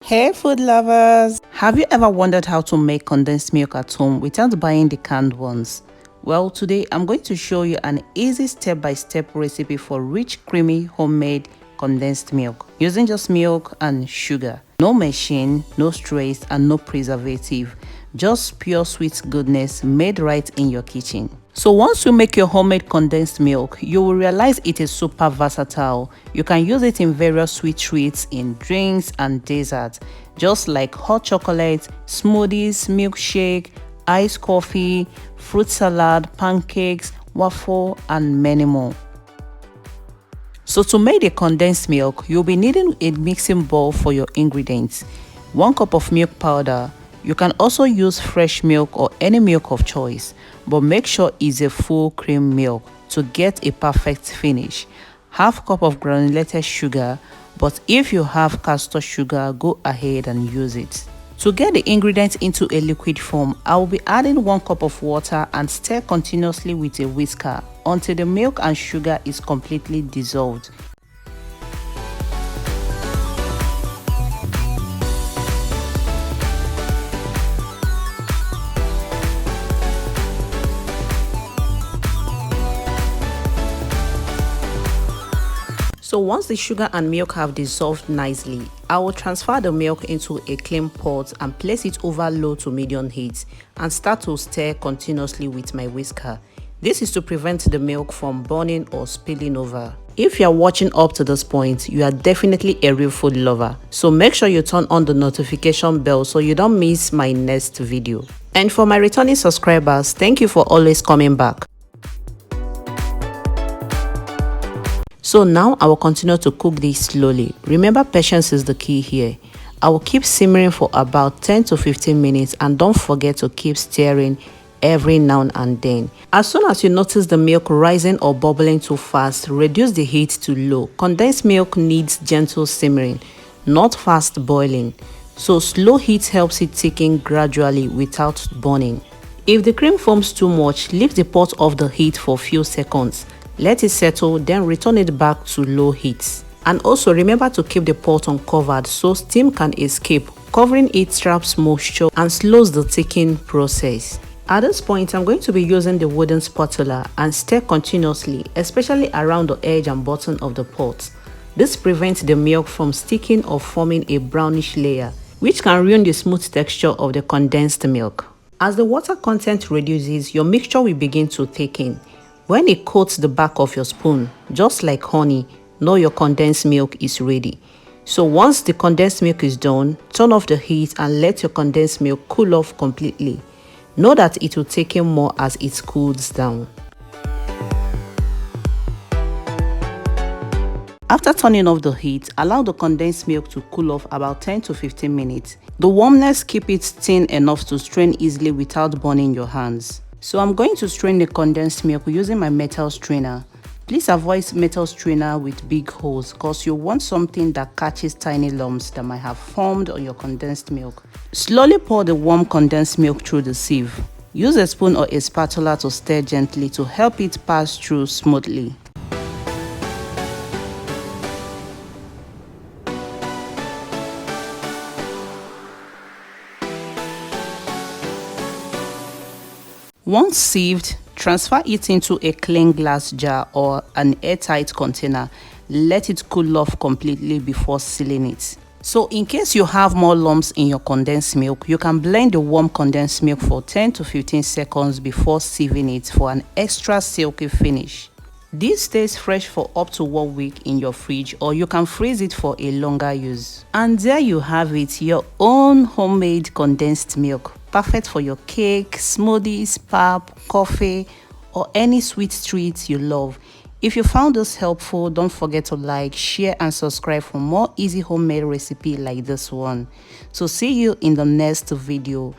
Hey food lovers! Have you ever wondered how to make condensed milk at home without buying the canned ones? Well, today I'm going to show you an easy step-by-step recipe for rich, creamy, homemade condensed milk using just milk and sugar. No machine, no stress, and no preservative. Just pure sweet goodness made right in your kitchen. So once you make your homemade condensed milk, you will realize it is super versatile. You can use it in various sweet treats, in drinks and desserts, just like hot chocolate, smoothies, milkshake, iced coffee, fruit salad, pancakes, waffle, and many more. So to make the condensed milk, you'll be needing a mixing bowl for your ingredients. 1 cup of milk powder. You can also use fresh milk or any milk of choice, but make sure it's a full cream milk to get a perfect finish. 1/2 cup of granulated sugar, but if you have castor sugar, go ahead and use it. To get the ingredients into a liquid form, I will be adding 1 cup of water and stir continuously with a whisker until the milk and sugar is completely dissolved. So once the sugar and milk have dissolved nicely, I will transfer the milk into a clean pot and place it over low to medium heat and start to stir continuously with my whisker. This is to prevent the milk from burning or spilling over. If you are watching up to this point, you are definitely a real food lover. So make sure you turn on the notification bell so you don't miss my next video. And for my returning subscribers, thank you for always coming back. So now I will continue to cook this slowly. Remember, patience is the key here. I will keep simmering for about 10 to 15 minutes and don't forget to keep stirring every now and then. As soon as you notice the milk rising or bubbling too fast, reduce the heat to low. Condensed milk needs gentle simmering, not fast boiling. So slow heat helps it thicken gradually without burning. If the cream foams too much, leave the pot off the heat for a few seconds. Let it settle, then return it back to low heat. And also remember to keep the pot uncovered so steam can escape. Covering it traps moisture and slows the thickening process. At this point, I'm going to be using the wooden spatula and stir continuously, especially around the edge and bottom of the pot. This prevents the milk from sticking or forming a brownish layer, which can ruin the smooth texture of the condensed milk. As the water content reduces, your mixture will begin to thicken. When it coats the back of your spoon, just like honey, know your condensed milk is ready. So once the condensed milk is done, turn off the heat and let your condensed milk cool off completely. Know that it will thicken more as it cools down. After turning off the heat, allow the condensed milk to cool off about 10 to 15 minutes. The warmness keeps it thin enough to strain easily without burning your hands. So I'm going to strain the condensed milk using my metal strainer. Please avoid metal strainer with big holes because you want something that catches tiny lumps that might have formed on your condensed milk. Slowly pour the warm condensed milk through the sieve. Use a spoon or a spatula to stir gently to help it pass through smoothly. Once sieved, transfer it into a clean glass jar or an airtight container. Let it cool off completely before sealing it. So in case you have more lumps in your condensed milk, you can blend the warm condensed milk for 10 to 15 seconds before sieving it for an extra silky finish. This stays fresh for up to 1 week in your fridge, or you can freeze it for a longer use. And there you have it, your own homemade condensed milk. Perfect for your cake, smoothies, pap, coffee, or any sweet treats you love. If you found this helpful, don't forget to like, share, and subscribe for more easy homemade recipe like this one. So see you in the next video.